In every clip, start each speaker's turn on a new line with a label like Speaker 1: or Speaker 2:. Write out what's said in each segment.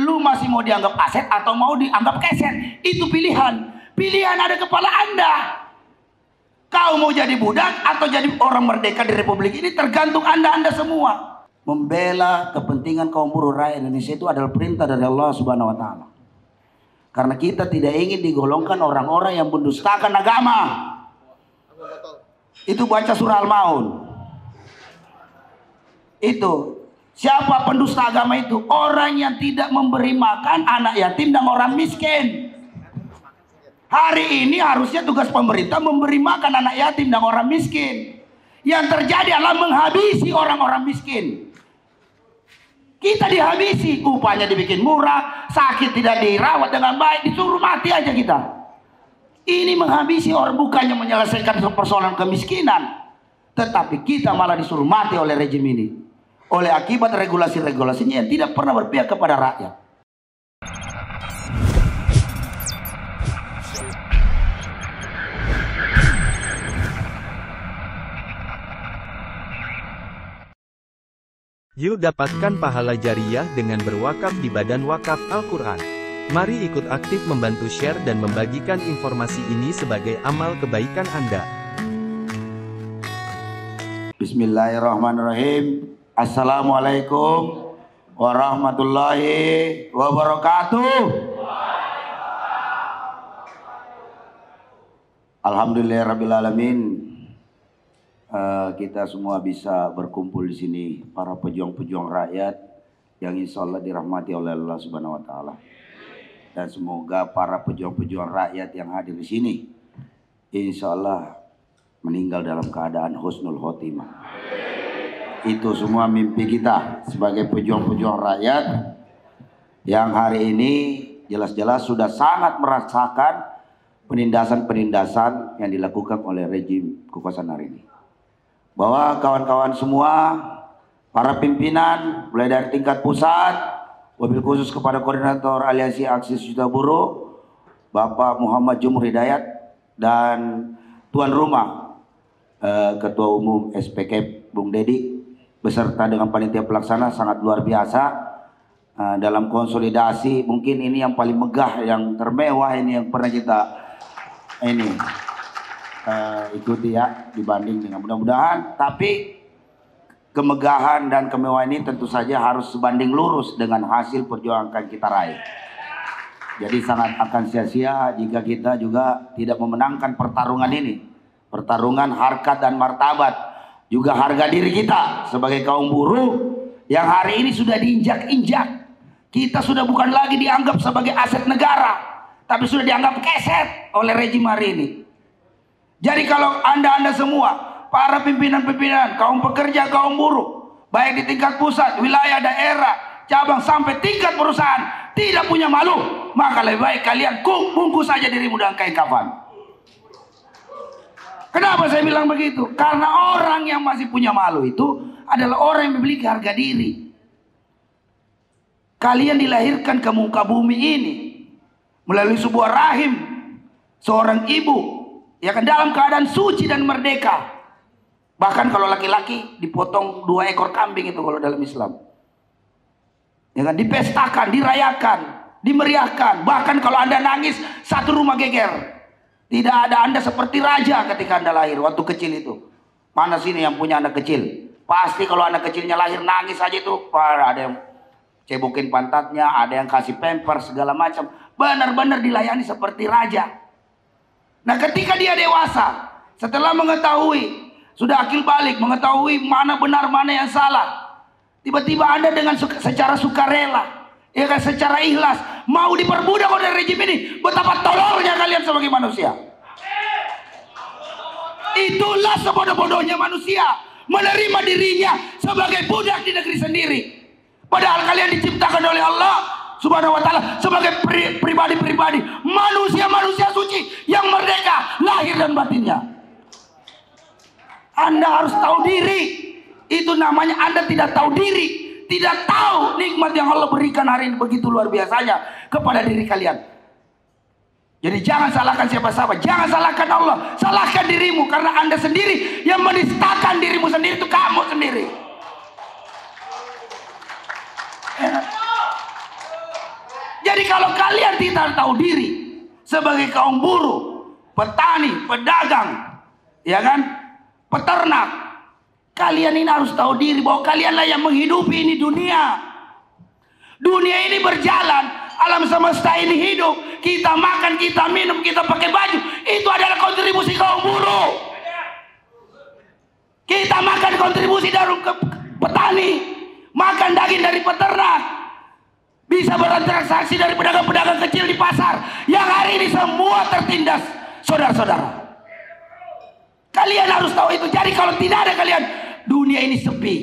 Speaker 1: lu masih mau dianggap aset atau mau dianggap keset. Itu pilihan. Pilihan ada kepala Anda. Kau mau jadi budak atau jadi orang merdeka di Republik ini tergantung Anda semua. Membela kepentingan kaum buruh rakyat Indonesia itu adalah perintah dari Allah Subhanahu wa taala. Karena kita tidak ingin digolongkan orang-orang yang mendustakan agama. Itu baca surah Al-Maun. Itu siapa pendusta agama itu? Orang yang tidak memberi makan anak yatim dan orang miskin. Hari ini harusnya tugas pemerintah memberi makan anak yatim dan orang miskin. Yang terjadi adalah menghabisi orang-orang miskin. Kita dihabisi, upahnya dibikin murah, sakit tidak dirawat dengan baik, disuruh mati aja kita. Ini menghabisi orang, bukannya menyelesaikan persoalan kemiskinan, tetapi kita malah disuruh mati oleh rejim ini. Oleh akibat regulasi-regulasinya yang tidak pernah berpihak kepada rakyat.
Speaker 2: Yuk dapatkan pahala jariah dengan berwakaf di Badan Wakaf Al-Quran. Mari ikut aktif membantu share dan membagikan informasi ini sebagai amal kebaikan Anda.
Speaker 1: Bismillahirrahmanirrahim. Assalamualaikum warahmatullahi wabarakatuh. Alhamdulillahirrabbilalamin. Kita semua bisa berkumpul di sini, para pejuang-pejuang rakyat yang insya Allah dirahmati oleh Allah Subhanahu wa taala. Dan semoga para pejuang-pejuang rakyat yang hadir di sini insya Allah meninggal dalam keadaan husnul khotimah. Itu semua mimpi kita sebagai pejuang-pejuang rakyat yang hari ini jelas-jelas sudah sangat merasakan penindasan-penindasan yang dilakukan oleh rejim kekuasaan hari ini. Bahwa kawan-kawan semua, para pimpinan mulai dari tingkat pusat, wabil khusus kepada koordinator Aliansi Aksi Juta Buruh Bapak Muhammad Jumur Hidayat dan tuan rumah Ketua Umum SPK Bung Dedi beserta dengan panitia pelaksana sangat luar biasa dalam konsolidasi. Mungkin ini yang paling megah, yang termewah ini yang pernah kita ikuti ya, dibanding dengan mudah-mudahan. Tapi kemegahan dan kemewahan ini tentu saja harus sebanding lurus dengan hasil perjuangan kita raih. Jadi sangat akan sia-sia jika kita juga tidak memenangkan pertarungan ini. Pertarungan harkat dan martabat, juga harga diri kita sebagai kaum buruh yang hari ini sudah diinjak-injak. Kita sudah bukan lagi dianggap sebagai aset negara, tapi sudah dianggap keset oleh rejim hari ini. Jadi kalau anda semua, para pimpinan-pimpinan, kaum pekerja, kaum buruh, baik di tingkat pusat, wilayah, daerah, cabang, sampai tingkat perusahaan, tidak punya malu, maka lebih baik kalian bungkus saja dirimu dengan kain kafan. Kenapa saya bilang begitu? Karena orang yang masih punya malu itu adalah orang yang memiliki harga diri. Kalian dilahirkan ke muka bumi ini melalui sebuah rahim seorang ibu, ya kan, dalam keadaan suci dan merdeka. Bahkan kalau laki-laki dipotong 2 ekor kambing itu kalau dalam Islam. Ya kan, dipestakan, dirayakan, dimeriahkan. Bahkan kalau anda nangis, satu rumah geger. Tidak ada anda seperti raja ketika anda lahir waktu kecil itu. Mana sini yang punya anak kecil? Pasti kalau anak kecilnya lahir nangis aja itu, ada yang cebokin pantatnya, ada yang kasih pamper segala macam. Benar-benar dilayani seperti raja. Nah, ketika dia dewasa, setelah mengetahui, sudah akil balik, mengetahui mana benar, mana yang salah, tiba-tiba anda dengan secara sukarela, ya kan, secara ikhlas, mau diperbudak oleh rejim ini. Betapa tololnya kalian sebagai manusia. Itulah sebodoh-bodohnya manusia, menerima dirinya sebagai budak di negeri sendiri. Padahal kalian diciptakan oleh Allah Subhanahu wa taala sebagai pribadi-pribadi, manusia-manusia suci yang merdeka lahir dan batinnya. Anda harus tahu diri. Itu namanya Anda tidak tahu diri, tidak tahu nikmat yang Allah berikan hari ini begitu luar biasanya kepada diri kalian. Jadi jangan salahkan siapa-siapa, jangan salahkan Allah, salahkan dirimu, karena Anda sendiri yang menistakan dirimu sendiri, itu kamu sendiri. Jadi kalau kalian tidak tahu diri sebagai kaum buruh, petani, pedagang, ya kan, peternak, kalian ini harus tahu diri bahwa kalianlah yang menghidupi ini dunia. Dunia ini berjalan, alam semesta ini hidup, kita makan, kita minum, kita pakai baju, itu adalah kontribusi kaum buruh. Kita makan kontribusi dari petani, makan daging dari peternak, bisa bertransaksi dari pedagang-pedagang kecil di pasar yang hari ini semua tertindas, saudara-saudara. Kalian harus tahu itu. Jadi kalau tidak ada kalian, dunia ini sepi.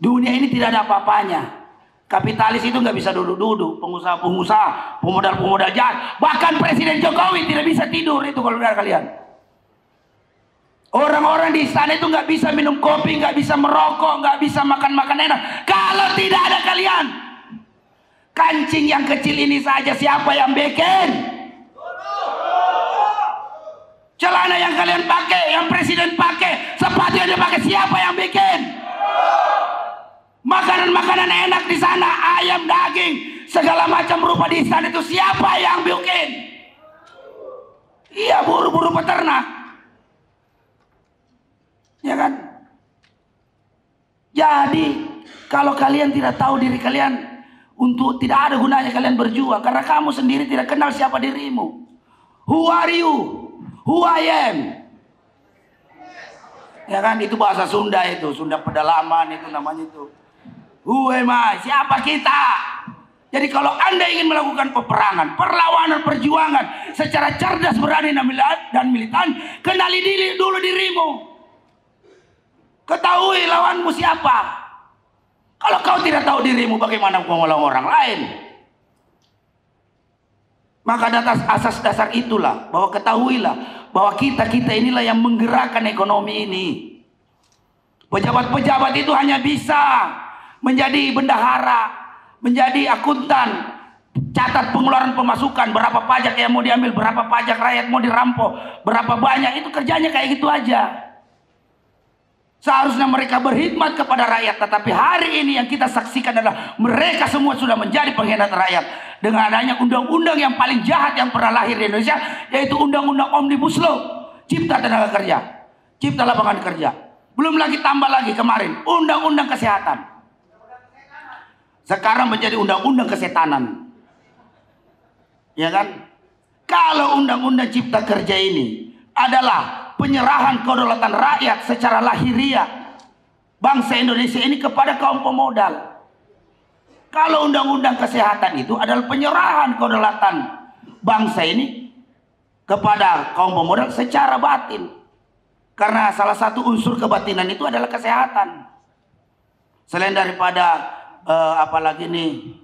Speaker 1: Dunia ini tidak ada apa-apanya. Kapitalis itu nggak bisa duduk-duduk. Pengusaha-pengusaha, pemodal-pemodal jahat, bahkan Presiden Jokowi tidak bisa tidur itu kalau ada kalian. Orang-orang di istana itu nggak bisa minum kopi, nggak bisa merokok, nggak bisa makan enak kalau tidak ada kalian. Kancing yang kecil ini saja siapa yang bikin? Celana yang kalian pakai, yang presiden pakai, sepatu yang dia pakai, siapa yang bikin? Makanan-makanan enak di sana, ayam, daging, segala macam rupa di istana itu siapa yang bikin? Iya, buru-buru peternak. Ya kan? Jadi kalau kalian tidak tahu diri kalian, untuk tidak ada gunanya kalian berjuang, karena kamu sendiri tidak kenal siapa dirimu. Who are you? Who I am? Ya kan, itu bahasa Sunda, itu Sunda pedalaman itu namanya itu. Who am I? Siapa kita? Jadi kalau Anda ingin melakukan peperangan, perlawanan, perjuangan secara cerdas, berani dan militan, kenali dulu dirimu. Ketahui lawanmu siapa. Kalau kau tidak tahu dirimu, bagaimana kau melawan orang lain? Maka atas asas dasar itulah, bahwa ketahuilah bahwa kita inilah yang menggerakkan ekonomi ini. Pejabat-pejabat itu hanya bisa menjadi bendahara, menjadi akuntan, catat pengeluaran pemasukan, berapa pajak yang mau diambil, berapa pajak rakyat mau dirampok, berapa banyak, itu kerjanya kayak gitu aja. Seharusnya mereka berkhidmat kepada rakyat, tetapi hari ini yang kita saksikan adalah mereka semua sudah menjadi pengkhianat rakyat dengan adanya undang-undang yang paling jahat yang pernah lahir di Indonesia, yaitu Undang-Undang Omnibus Law, Cipta Tenaga Kerja, Cipta Lapangan Kerja. Belum lagi tambah lagi kemarin Undang-Undang Kesehatan. Sekarang menjadi Undang-Undang Kesetanan. Ya kan? Kalau Undang-Undang Cipta Kerja ini adalah penyerahan kedaulatan rakyat secara lahiriah bangsa Indonesia ini kepada kaum pemodal. Kalau Undang-Undang Kesehatan itu adalah penyerahan kedaulatan bangsa ini kepada kaum pemodal secara batin. Karena salah satu unsur kebatinan itu adalah kesehatan. Selain daripada apalagi nih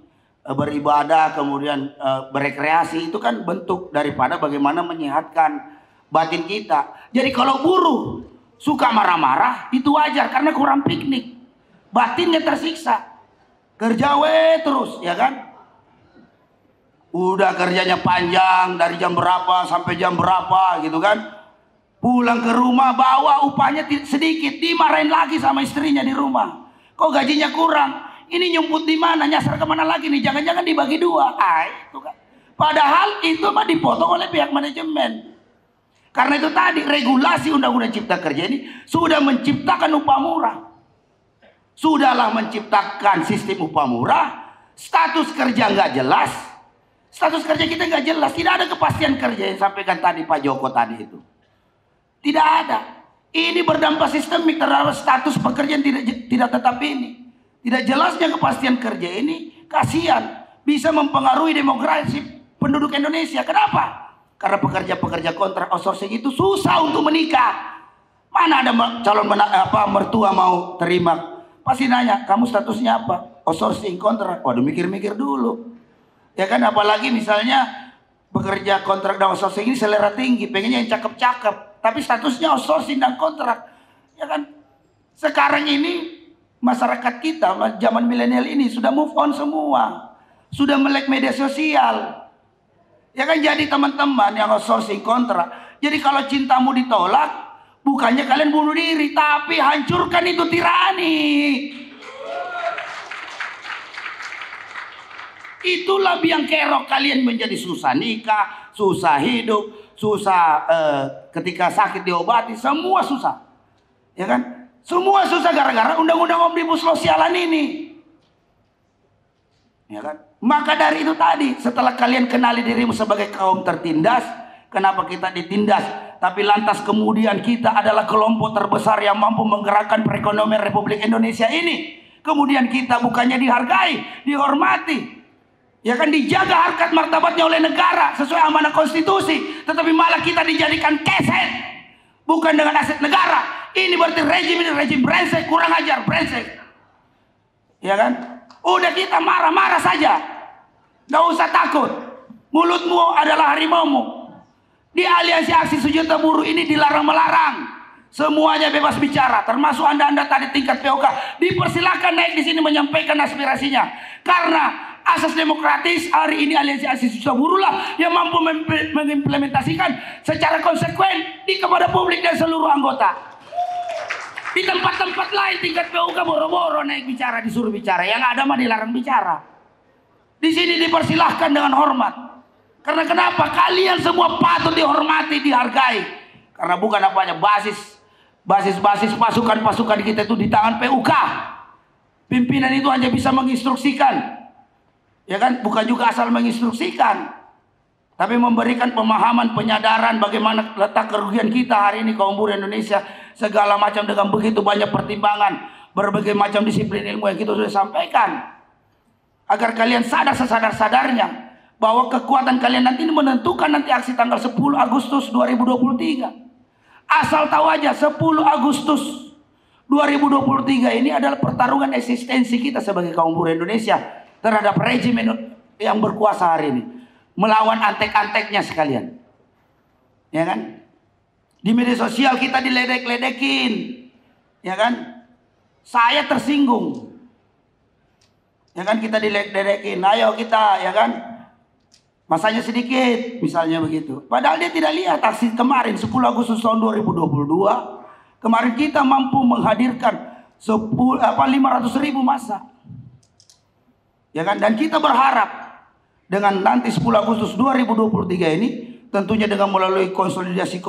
Speaker 1: beribadah, kemudian berekreasi, itu kan bentuk daripada bagaimana menyehatkan batin kita. Jadi kalau buruh suka marah-marah, itu wajar karena kurang piknik, batinnya tersiksa, kerja terus, ya kan? Udah kerjanya panjang dari jam berapa sampai jam berapa gitu kan? Pulang ke rumah bawa upahnya sedikit, dimarahin lagi sama istrinya di rumah. Kok gajinya kurang? Ini nyumput di mana? Nyasar kemana lagi nih? Jangan-jangan dibagi dua. Itu kan. Padahal itu mah dipotong oleh pihak manajemen. Karena itu tadi regulasi Undang-Undang Cipta Kerja ini sudah menciptakan upah murah. Sudahlah menciptakan sistem upah murah, status kerja nggak jelas. Status kerja kita nggak jelas, tidak ada kepastian kerja yang sampaikan tadi Pak Joko tadi itu. Tidak ada. Ini berdampak sistemik terhadap status pekerjaan tidak tetap ini. Tidak jelasnya kepastian kerja ini kasihan, bisa mempengaruhi demografi penduduk Indonesia. Kenapa? Karena pekerja-pekerja kontrak outsourcing itu susah untuk menikah. Mana ada calon mertua mau terima? Pasti nanya, kamu statusnya apa? Outsourcing kontrak. Waduh, mikir-mikir dulu. Ya kan, apalagi misalnya pekerja kontrak dan outsourcing ini selera tinggi, pengennya yang cakep-cakep, tapi statusnya outsourcing dan kontrak. Ya kan? Sekarang ini masyarakat kita zaman milenial ini sudah move on semua. Sudah melek media sosial. Ya kan, jadi teman-teman yang outsourcing kontrak, jadi kalau cintamu ditolak, bukannya kalian bunuh diri, tapi hancurkan itu tirani. Itulah biang kerok kalian menjadi susah nikah, susah hidup, susah ketika sakit diobati, semua susah. Ya kan? Semua susah gara-gara undang-undang Omnibus Law sialan ini. Ya kan? Maka dari itu tadi, setelah kalian kenali dirimu sebagai kaum tertindas, kenapa kita ditindas? Tapi lantas kemudian kita adalah kelompok terbesar yang mampu menggerakkan perekonomian Republik Indonesia ini. Kemudian kita bukannya dihargai, dihormati, ya kan, dijaga harkat martabatnya oleh negara sesuai amanah konstitusi, tetapi malah kita dijadikan keset, bukan dengan aset negara. Ini berarti rejim ini rejim brengsek, kurang ajar, brengsek. Ya kan? Udah kita marah-marah saja, nggak usah takut. Mulutmu adalah harimaumu. Di aliansi aksi sejuta buruh ini dilarang melarang. Semuanya bebas bicara, termasuk anda tadi tingkat POK. Dipersilakan naik di sini menyampaikan aspirasinya. Karena asas demokratis hari ini aliansi aksi sejuta buruh lah yang mampu mengimplementasikan secara konsekuen kepada publik dan seluruh anggota. Di tempat-tempat lain tingkat POK boro-boro naik bicara, disuruh bicara. Yang ada mah dilarang bicara. Di sini dipersilahkan dengan hormat. Karena kenapa? Kalian semua patut dihormati, dihargai. Karena bukan apanya, basis pasukan-pasukan kita itu di tangan PUK. Pimpinan itu hanya bisa menginstruksikan. Ya kan? Bukan juga asal menginstruksikan. Tapi memberikan pemahaman, penyadaran bagaimana letak kerugian kita hari ini kaum buruh Indonesia. Segala macam dengan begitu banyak pertimbangan. Berbagai macam disiplin ilmu yang kita sudah sampaikan. Agar kalian sadar sesadar-sadarnya bahwa kekuatan kalian nanti ini menentukan nanti aksi tanggal 10 Agustus 2023. Asal tahu aja 10 Agustus 2023 ini adalah pertarungan eksistensi kita sebagai kaum buruh Indonesia terhadap rejim yang berkuasa hari ini. Melawan antek-anteknya sekalian. Ya kan? Di media sosial kita diledek-ledekin. Ya kan? Saya tersinggung. Ya kan, kita diledek-ledekin. Ayo kita, ya kan? Masanya sedikit, misalnya begitu. Padahal dia tidak lihat aksi kemarin 10 Agustus tahun 2022. Kemarin kita mampu menghadirkan 500.000 massa. Ya kan? Dan kita berharap dengan nanti 10 Agustus 2023 ini tentunya dengan melalui konsolidasi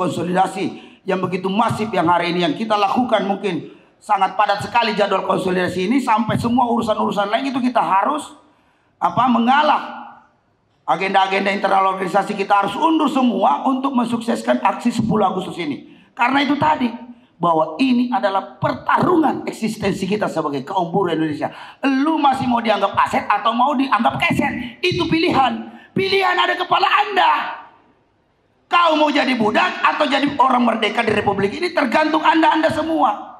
Speaker 1: yang begitu masif yang hari ini yang kita lakukan, mungkin sangat padat sekali jadwal konsolidasi ini, sampai semua urusan-urusan lain itu kita harus mengalah. Agenda-agenda internal organisasi kita harus undur semua untuk mensukseskan aksi 10 Agustus ini. Karena itu tadi, bahwa ini adalah pertarungan eksistensi kita sebagai kaum buruh Indonesia. Lu masih mau dianggap aset atau mau dianggap keset? Itu pilihan. Pilihan ada kepala Anda. Kau mau jadi budak atau jadi orang merdeka di Republik ini tergantung Anda semua.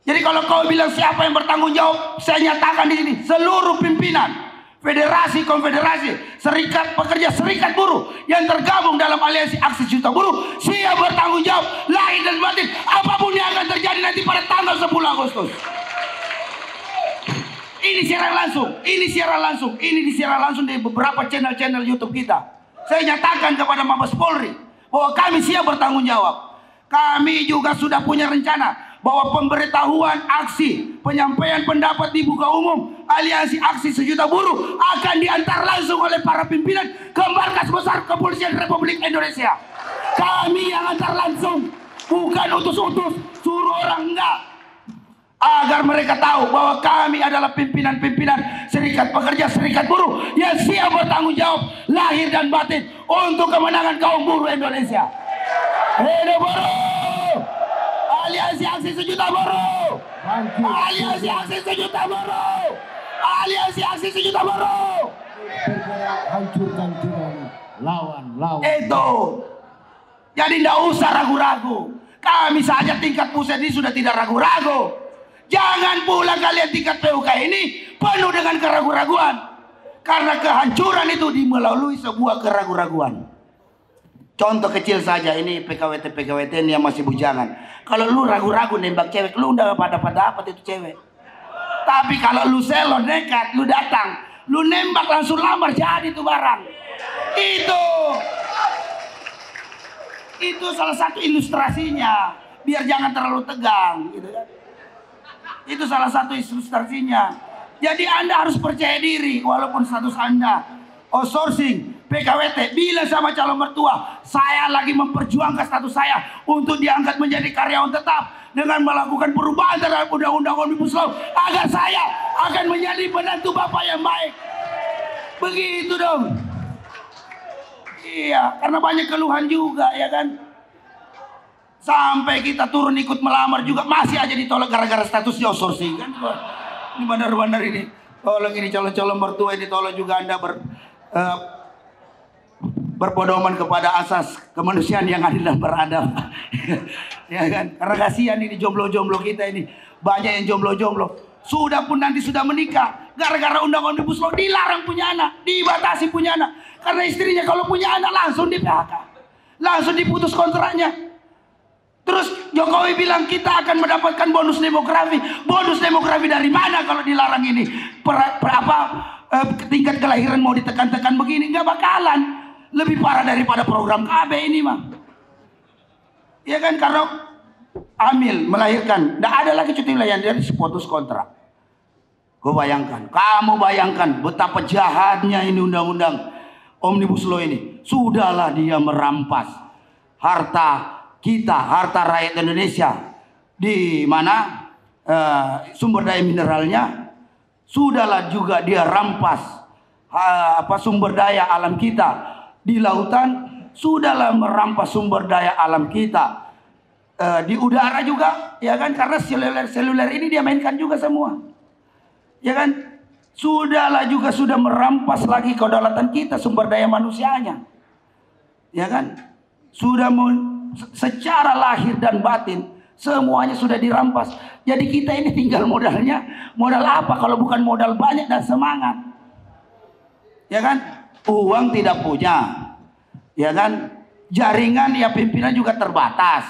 Speaker 1: Jadi kalau kau bilang siapa yang bertanggung jawab, saya nyatakan di sini seluruh pimpinan federasi, konfederasi, serikat pekerja, serikat buruh yang tergabung dalam aliansi aksi juta buruh siap bertanggung jawab lahir dan batin apapun yang akan terjadi nanti pada tanggal 10 Agustus. Ini siaran langsung di beberapa channel-channel YouTube kita. Saya nyatakan kepada Mabes Polri bahwa kami siap bertanggung jawab. Kami juga sudah punya rencana bahwa pemberitahuan aksi penyampaian pendapat di muka umum aliansi aksi sejuta buruh akan diantar langsung oleh para pimpinan ke markas besar Kepolisian Republik Indonesia. Kami yang antar langsung, bukan utus-utus suruh orang, enggak. Agar mereka tahu bahwa kami adalah pimpinan-pimpinan serikat pekerja, serikat buruh yang siap bertanggung jawab lahir dan batin untuk kemenangan kaum buruh Indonesia. Hidup buruh! Aliansi aksi sejuta buruh. Aliansi aksi sejuta buruh. Aliansi aksi sejuta buruh.
Speaker 3: Hancurkan tirani, lawan.
Speaker 1: Itu. Jadi tidak usah ragu-ragu. Kami saja tingkat pusat ini sudah tidak ragu-ragu. Jangan pula kalian tingkat PUK ini penuh dengan keraguan-raguan. Karena kehancuran itu melalui sebuah keraguan-raguan. Contoh kecil saja, ini PKWT yang masih bujangan. Kalau lu ragu-ragu nembak cewek, lu udah dapat itu cewek. Tapi kalau lu selo nekat, lu datang, lu nembak langsung lamar, jadi itu barang. Itu salah satu ilustrasinya. Biar jangan terlalu tegang, gitu kan. Itu salah satu ilustrasinya. Jadi Anda harus percaya diri walaupun status Anda outsourcing, PKWT. Bilang sama calon mertua, saya lagi memperjuangkan status saya untuk diangkat menjadi karyawan tetap dengan melakukan perubahan terhadap undang-undang Omnibus Law agar saya akan menjadi penentu bapak yang baik. Begitu dong. Iya, karena banyak keluhan juga ya kan. Sampai kita turun ikut melamar juga masih aja ditolak gara-gara statusnya outsourcing kan. Ini benar-benar ini. Tolong ini calon-calon mertua ini tolong juga Anda berpedoman kepada asas kemanusiaan yang adil dan beradab. Ya kan? Karena kasihan ini jomblo-jomblo kita ini. Banyak yang jomblo-jomblo. Sudah pun nanti sudah menikah. Gara-gara undang Omnibus Law dilarang punya anak. Dibatasi punya anak. Karena istrinya kalau punya anak langsung di PHK. Langsung diputus kontraknya. Terus Jokowi bilang kita akan mendapatkan bonus demografi. Bonus demografi dari mana kalau dilarang ini? Tingkat kelahiran mau ditekan-tekan begini, nggak bakalan. Lebih parah daripada program KB ini mah. Ya kan, karena hamil, melahirkan, nggak ada lagi cuti layan, dia putus kontrak. Kamu bayangkan betapa jahatnya ini undang-undang Omnibus Law ini. Sudahlah dia merampas harta kita, harta rakyat Indonesia, di mana sumber daya mineralnya. Sudahlah juga dia rampas sumber daya alam kita di lautan. Sudahlah merampas sumber daya alam kita di udara juga, ya kan, karena seluler ini dia mainkan juga semua, ya kan. Sudahlah juga sudah merampas lagi kedaulatan kita, sumber daya manusianya, ya kan. Sudah secara lahir dan batin semuanya sudah dirampas. Jadi kita ini tinggal modalnya. Modal apa kalau bukan modal banyak dan semangat? Ya kan? Uang tidak punya. Ya kan? Jaringan ya pimpinan juga terbatas.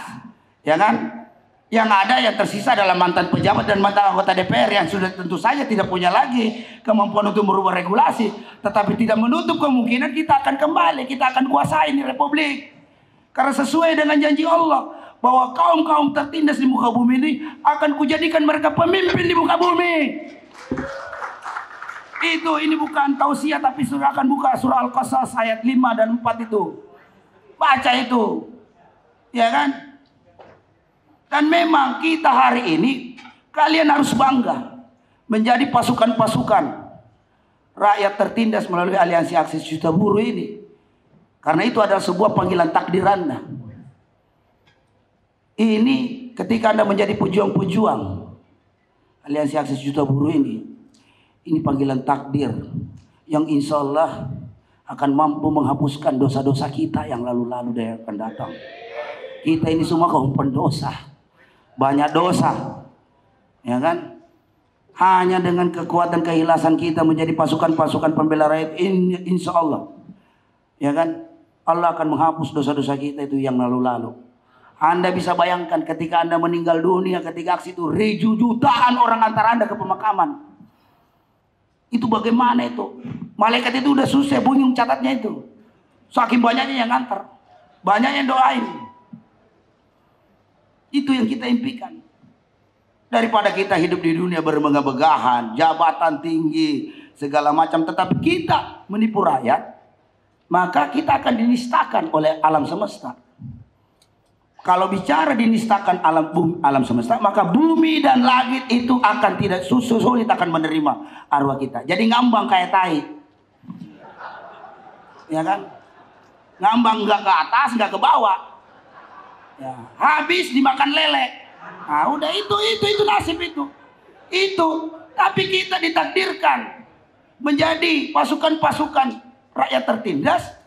Speaker 1: Ya kan? Yang ada yang tersisa adalah mantan pejabat dan mantan anggota DPR yang sudah tentu saja tidak punya lagi kemampuan untuk merubah regulasi. Tetapi tidak menutup kemungkinan kita akan kembali, kita akan kuasai ini republik. Karena sesuai dengan janji Allah bahwa kaum-kaum tertindas di muka bumi ini akan kujadikan mereka pemimpin di muka bumi. Ini bukan tausiah, tapi surah akan buka surah Al-Qasas ayat 5 dan 4 itu. Baca itu. Ya kan? Dan memang kita hari ini kalian harus bangga menjadi pasukan-pasukan rakyat tertindas melalui aliansi Aksi Juta Buruh ini. Karena itu adalah sebuah panggilan takdir Anda. Ini ketika Anda menjadi pejuang-pejuang aliansi Aksi Juta Buruh ini panggilan takdir yang insya Allah akan mampu menghapuskan dosa-dosa kita yang lalu-lalu dan yang akan datang. Kita ini semua kaum pendosa, banyak dosa, ya kan? Hanya dengan kekuatan keikhlasan kita menjadi pasukan-pasukan pembela rakyat, insya Allah, ya kan? Allah akan menghapus dosa-dosa kita itu yang lalu-lalu. Anda bisa bayangkan ketika Anda meninggal dunia, ketika aksi itu jutaan orang antar Anda ke pemakaman. Itu bagaimana itu? Malaikat itu udah susah bunyi catatnya itu. Saking banyaknya yang antar, banyak yang doain. Itu yang kita impikan. Daripada kita hidup di dunia bermegah-megahan, jabatan tinggi, segala macam, tetapi kita menipu rakyat, maka kita akan dinistakan oleh alam semesta. Kalau bicara dinistakan alam semesta, maka bumi dan langit itu akan tidak sulit akan menerima arwah kita. Jadi ngambang kayak tai, ya kan? Ngambang nggak ke atas, nggak ke bawah. Ya, habis dimakan lele. Nah, udah itu nasib itu. Tapi kita ditakdirkan menjadi pasukan-pasukan rakyat tertindas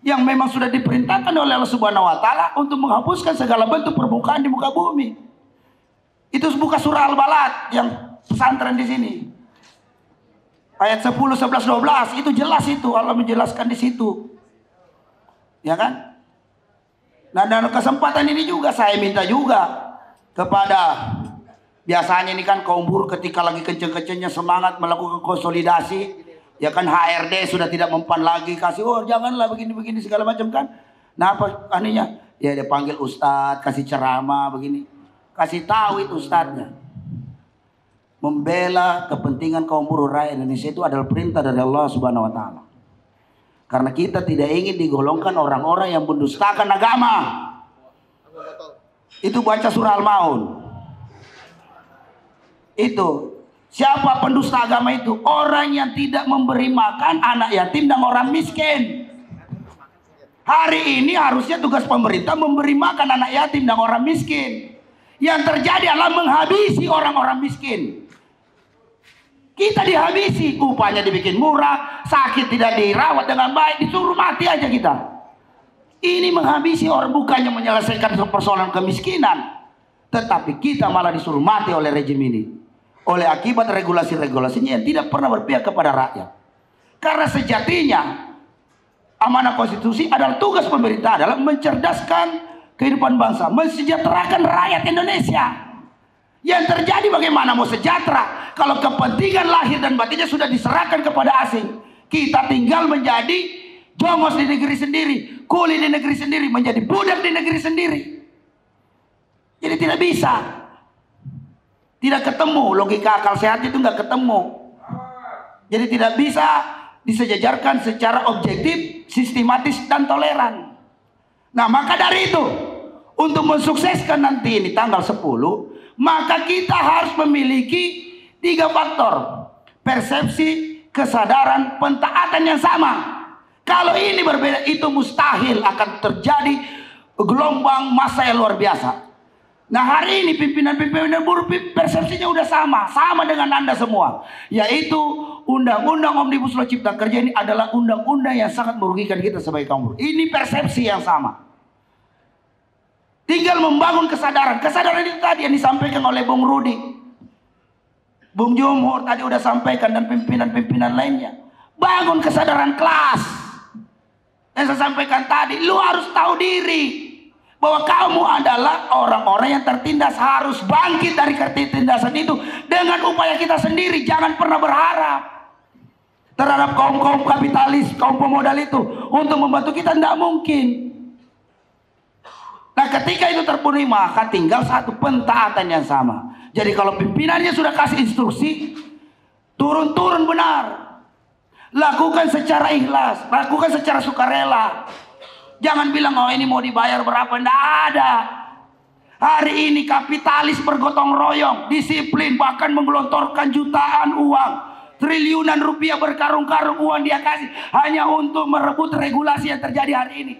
Speaker 1: yang memang sudah diperintahkan oleh Allah Subhanahu wa taala untuk menghapuskan segala bentuk permukaan di muka bumi. Itu buka surah Al-Balad yang pesantren di sini. Ayat 10, 11, 12 itu jelas itu Allah menjelaskan di situ. Ya kan? Nah, dalam kesempatan ini juga saya minta juga kepada, biasanya ini kan kaum buruh ketika lagi kenceng-kencengnya semangat melakukan konsolidasi, ya kan, HRD sudah tidak mempan lagi, kasih janganlah begini-begini segala macam kan. Nah, apa aninya? Ya dia panggil ustadz, kasih ceramah begini. Kasih tahu itu ustadznya. membela kepentingan kaum buruh rakyat Indonesia itu adalah perintah dari Allah Subhanahu wa taala. Karena kita tidak ingin digolongkan orang-orang yang mendustakan agama. Itu baca surah Al-Maun. Itu siapa pendusta agama itu? Orang yang tidak memberi makan anak yatim dan orang miskin. Hari ini harusnya tugas pemerintah memberi makan anak yatim dan orang miskin. Yang terjadi adalah menghabisi orang-orang miskin. Kita dihabisi, upahnya dibikin murah, sakit tidak dirawat dengan baik, disuruh mati aja kita. Ini menghabisi orang, bukannya menyelesaikan persoalan kemiskinan, tetapi kita malah disuruh mati oleh rejim ini. Oleh akibat regulasi-regulasinya yang tidak pernah berpihak kepada rakyat. Karena sejatinya amanah konstitusi adalah tugas pemerintah adalah mencerdaskan kehidupan bangsa, mensejahterakan rakyat Indonesia. Yang terjadi bagaimana mau sejahtera kalau kepentingan lahir dan batinnya sudah diserahkan kepada asing. Kita tinggal menjadi jongos di negeri sendiri, kuli di negeri sendiri, menjadi budak di negeri sendiri. Jadi tidak bisa. Tidak ketemu, logika akal sehat itu nggak ketemu. Jadi tidak bisa disejajarkan secara objektif, sistematis dan toleran. Nah, maka dari itu, untuk mensukseskan nanti ini tanggal 10, maka kita harus memiliki 3 faktor. Persepsi, kesadaran, pentaatan yang sama. Kalau ini berbeda, itu mustahil akan terjadi gelombang massa yang luar biasa. Nah, hari ini pimpinan-pimpinan buruh persepsinya udah sama dengan Anda semua. Yaitu Undang-Undang Omnibus Law Cipta Kerja ini adalah undang-undang yang sangat merugikan kita sebagai kaum buruh. Ini persepsi yang sama. Tinggal membangun kesadaran. Kesadaran itu tadi yang disampaikan oleh Bung Rudi, Bung Jumhur tadi udah sampaikan, dan pimpinan-pimpinan lainnya. Bangun kesadaran kelas. Yang saya sampaikan tadi, lu harus tahu diri bahwa kamu adalah orang-orang yang tertindas, harus bangkit dari ketertindasan itu dengan upaya kita sendiri. Jangan pernah berharap terhadap kaum-kaum kapitalis, kaum pemodal itu untuk membantu kita, tidak mungkin. Nah, ketika itu terpenuhi, maka tinggal satu, pentaatan yang sama. Jadi kalau pimpinannya sudah kasih instruksi, turun-turun benar. Lakukan secara ikhlas, lakukan secara sukarela. Jangan bilang, oh ini mau dibayar berapa, tidak ada. Hari ini kapitalis bergotong royong, disiplin, bahkan menggelontorkan jutaan uang, triliunan rupiah berkarung-karung uang dia kasih hanya untuk merebut regulasi yang terjadi hari ini.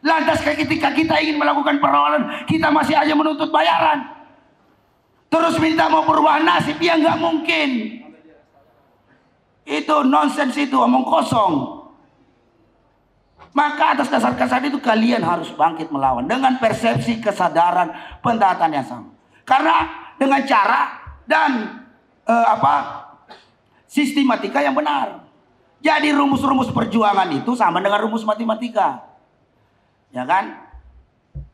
Speaker 1: Lantas ketika kita ingin melakukan perlawanan, kita masih aja menuntut bayaran. Terus minta mau perubahan nasib, ya nggak mungkin. Itu nonsens, itu omong kosong. Maka atas dasar itu kalian harus bangkit melawan dengan persepsi, kesadaran, pentaatan yang sama. Karena dengan cara dan sistematika yang benar. Jadi rumus-rumus perjuangan itu sama dengan rumus matematika. Ya kan?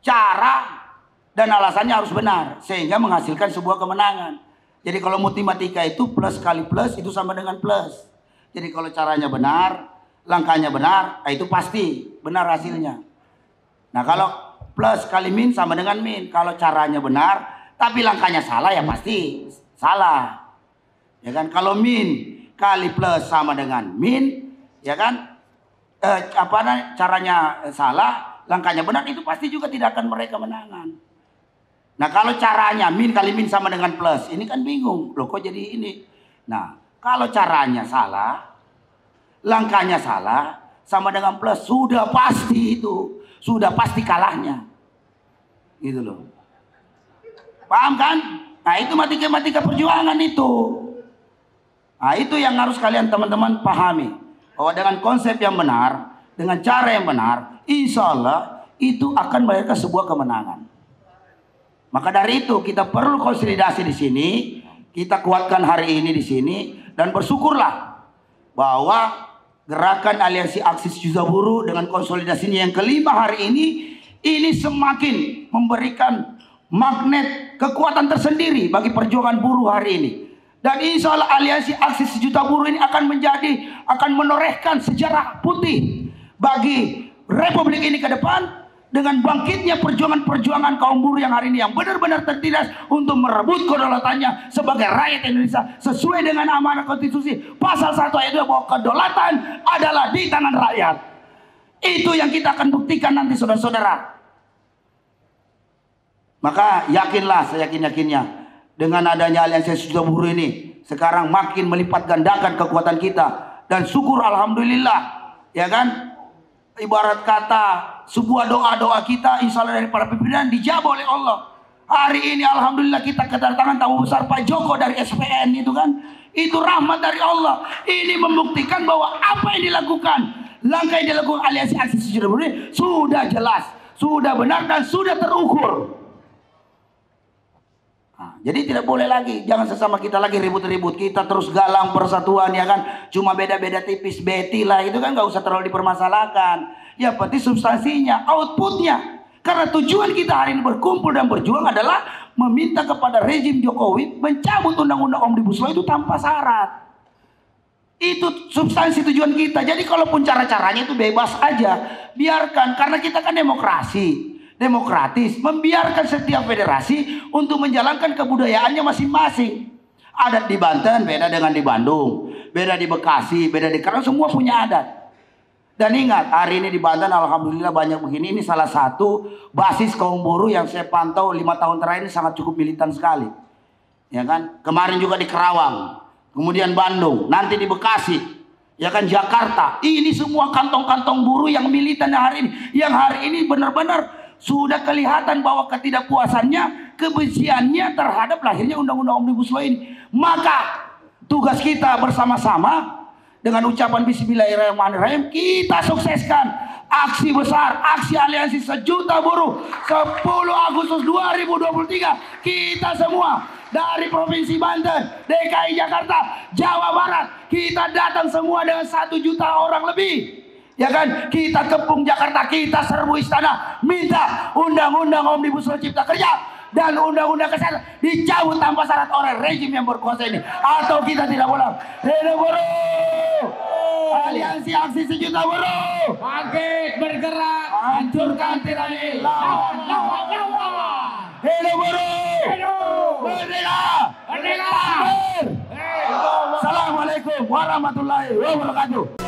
Speaker 1: Cara dan alasannya harus benar sehingga menghasilkan sebuah kemenangan. Jadi kalau matematika itu plus kali plus itu sama dengan plus. Jadi kalau caranya benar, langkahnya benar, itu pasti benar hasilnya. Nah, kalau plus kali min sama dengan min. Kalau caranya benar tapi langkahnya salah, ya pasti salah. Ya kan? Kalau min kali plus sama dengan min, ya kan? Caranya salah, langkahnya benar, itu pasti juga tidak akan meraih kemenangan. Nah, kalau caranya min kali min sama dengan plus, ini kan bingung. Loh, kok jadi ini? Nah, kalau caranya salah, langkahnya salah, sama dengan plus, sudah pasti itu. Sudah pasti kalahnya. Gitu loh. Paham kan? Nah, itu matematika perjuangan itu. Nah, itu yang harus kalian teman-teman pahami. Bahwa dengan konsep yang benar, dengan cara yang benar, insya Allah itu akan melahirkan sebuah kemenangan. Maka dari itu kita perlu konsolidasi di sini, kita kuatkan hari ini di sini, dan bersyukurlah bahwa gerakan Aliansi Aksi Sejuta Buruh dengan konsolidasinya yang kelima hari ini semakin memberikan magnet kekuatan tersendiri bagi perjuangan buruh hari ini. Dan insya Allah Aliansi Aksi Sejuta Buruh ini akan menorehkan sejarah putih bagi Republik ini ke depan, dengan bangkitnya perjuangan-perjuangan kaum buruh yang hari ini yang benar-benar tertindas untuk merebut kedaulatannya sebagai rakyat Indonesia sesuai dengan amanah konstitusi pasal 1 ayat 2 bahwa kedaulatan adalah di tangan rakyat. Itu yang kita akan buktikan nanti saudara-saudara. Maka yakinlah, seyakin-yakinnya dengan adanya aliansi sejuta buruh ini sekarang makin melipat gandakan kekuatan kita, dan syukur alhamdulillah, ya kan? Ibarat kata sebuah doa-doa kita insya Allah dari para pimpinan dijawab oleh Allah. Hari ini alhamdulillah kita kedatangan tamu besar Pak Joko dari SPN itu kan. Itu rahmat dari Allah. Ini membuktikan bahwa apa yang dilakukan, langkah yang dilakukan aliansi sejuta buruh ini sudah jelas, sudah benar, dan sudah terukur. Nah, jadi tidak boleh lagi, jangan sesama kita lagi ribut-ribut. Kita terus galang persatuan, ya kan. Cuma beda-beda tipis beti lah, itu kan nggak usah terlalu dipermasalahkan. Ya penting substansinya, outputnya. Karena tujuan kita hari ini berkumpul dan berjuang adalah meminta kepada rezim Jokowi mencabut undang-undang Omnibus Law itu tanpa syarat. Itu substansi tujuan kita. Jadi kalaupun cara-caranya itu bebas aja, biarkan. Karena kita kan demokratis, membiarkan setiap federasi untuk menjalankan kebudayaannya masing-masing. Adat di Banten beda dengan di Bandung, beda di Bekasi, beda di, karena semua punya adat. Dan ingat, hari ini di Banten alhamdulillah banyak begini. Ini salah satu basis kaum buruh yang saya pantau 5 tahun terakhir ini sangat cukup militan sekali. Ya kan? Kemarin juga di Kerawang, kemudian Bandung, nanti di Bekasi, ya kan, Jakarta. Ini semua kantong-kantong buruh yang militan hari ini, yang hari ini benar-benar sudah kelihatan bahwa ketidakpuasannya, kebenciannya terhadap lahirnya undang-undang Omnibus Law ini. Maka tugas kita bersama-sama dengan ucapan Bismillahirrahmanirrahim, kita sukseskan aksi besar, aksi aliansi sejuta buruh 10 Agustus 2023. Kita semua dari Provinsi Banten, DKI Jakarta, Jawa Barat, kita datang semua dengan 1 juta orang lebih. Ya kan, kita kepung Jakarta, kita serbu istana, minta undang-undang Omnibus Law Cipta Kerja dan undang-undang kesehatan dicabut tanpa syarat oleh rezim yang berkuasa ini, atau kita tidak boleh. Hidup buruh, aliansi aksi sejuta buruh,
Speaker 3: Bangkit, bergerak, hancurkan tirani, lawan.
Speaker 1: hidup buruh,
Speaker 3: Hidup.
Speaker 1: merdeka,
Speaker 3: Merdeka.
Speaker 1: Assalamualaikum warahmatullahi wabarakatuh.